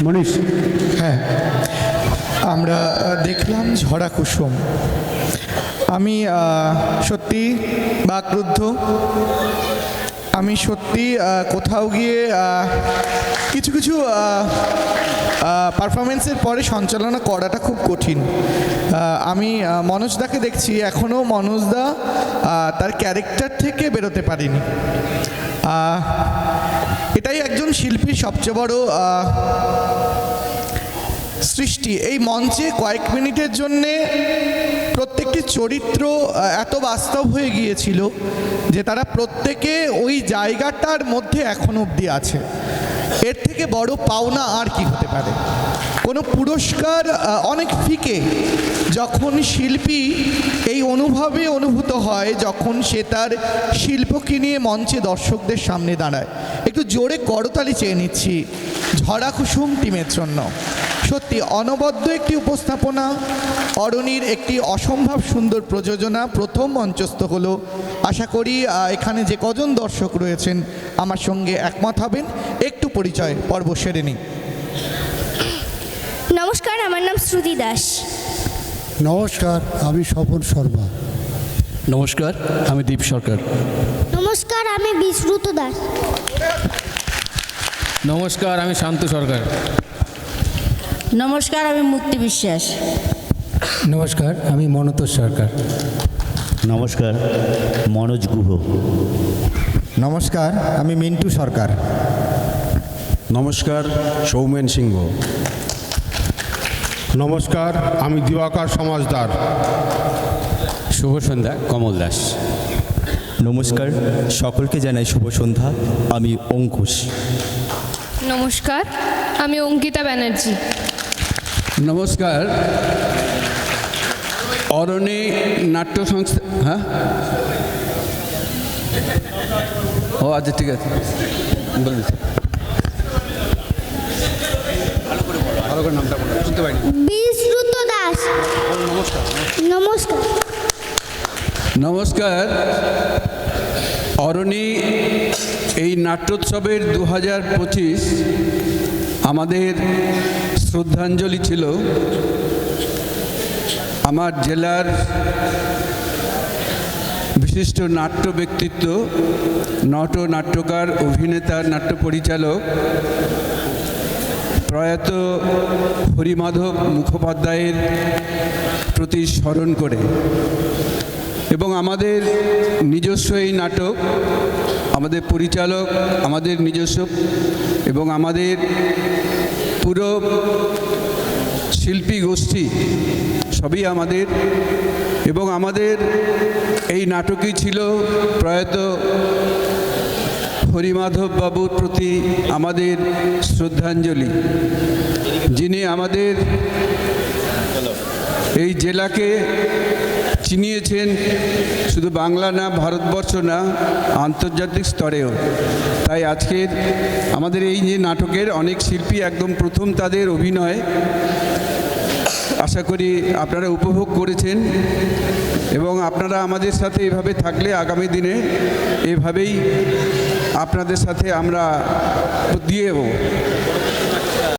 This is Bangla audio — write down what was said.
মনীষ। হ্যাঁ, আমরা দেখলাম ঝরা কুসুম। আমি সত্যি বাকরুদ্ধ। আমি সত্যি কোথাও গিয়ে কিছু কিছু পারফরমেন্সের পরে সঞ্চালনা করাটা খুব কঠিন। আমি মনোজদাকে দেখছি, এখনও মনোজদা তার ক্যারেক্টার থেকে বেরোতে পারিনি। এটাই একজন শিল্পীর সবচেয়ে বড় সৃষ্টি। এই মঞ্চে কয়েক মিনিটের জন্যে প্রত্যেকটি চরিত্র এত বাস্তব হয়ে গিয়েছিল যে তারা প্রত্যেকে ওই জায়গাটার মধ্যে এখনো অবধি আছে। এর থেকে বড় পাওনা আর কি হতে পারে? কোনো পুরস্কার অনেক ফিকে যখন শিল্পী এই অনুভবে অনুভূত হয়, যখন সে তার শিল্পকে নিয়ে মঞ্চে দর্শকদের সামনে দাঁড়ায়। একটু জোরে করতালি চেয়ে নিচ্ছি ঝরা কুসুম টিমের জন্য। সত্যি অনবদ্য একটি উপস্থাপনা, অরণির একটি অসম্ভব সুন্দর প্রযোজনা প্রথম মঞ্চস্থ হলো। আশা করি এখানে যে কজন দর্শক রয়েছেন আমার সঙ্গে একমত হবেন। একটু পরিচয় পর্ব সেরে নিই। নমস্কার, আমার নাম শ্রুতি দাস। নমস্কার, আমি স্বপন শর্মা। নমস্কার, আমি দীপ সরকার। নমস্কার, আমি বিশ্রুত দাস। নমস্কার, আমি শান্ত সরকার। নমস্কার, আমি মুক্তি বিশ্বাস। নমস্কার, আমি মনতোষ সরকার। নমস্কার, মনোজ গুহ। নমস্কার, আমি মিন্টু সরকার। নমস্কার, সৌমেন সিংহ। নমস্কার, আমি দিবাকর সমাজদার। শুভ সন্ধ্যা, কমল দাস। নমস্কার, সকলকে জানাই শুভ সন্ধ্যা। আমি অঙ্কুশ। নমস্কার, আমি অঙ্কিতা ব্যানার্জি। নমস্কার, অরণি নাট্য সংস্থা। হ্যাঁ, ও আচ্ছা, ঠিক আছে, বলুন। ভালো করে নামটা বলুন, শুনতে পাইনি। বিশ্রুত দাস। নমস্কার। নমস্কার, অরণি এই নাট্যোৎসবের 2025 আমাদের শ্রদ্ধাঞ্জলি ছিল। আমার জেলার বিশিষ্ট নাট্য ব্যক্তিত্ব, নট নাট্যকার, অভিনেতা, নাট্য পরিচালক প্রয়াত হরিমাধব মুখোপাধ্যায়ের প্রতি স্মরণ করে এবং আমাদের নিজস্ব এই নাটক, আমাদের পরিচালক, আমাদের নিজস্ব এবং আমাদের পুরো শিল্পী গোষ্ঠী সবই আমাদের, এবং আমাদের এই নাটকই ছিল প্রয়াত হরিমাধব বাবুর প্রতি আমাদের শ্রদ্ধাঞ্জলি, যিনি আমাদের এই জেলাকে চিনিয়েছেন শুধু বাংলা না, ভারতবর্ষ না, আন্তর্জাতিক স্তরেও। তাই আজকের আমাদের এই যে নাটকের অনেক শিল্পী একদম প্রথম তাদের অভিনয়, আশা করি আপনারা উপভোগ করেছেন এবং আপনারা আমাদের সাথে এভাবে থাকলে আগামী দিনে এভাবেই আপনাদের সাথে আমরা দিয়েও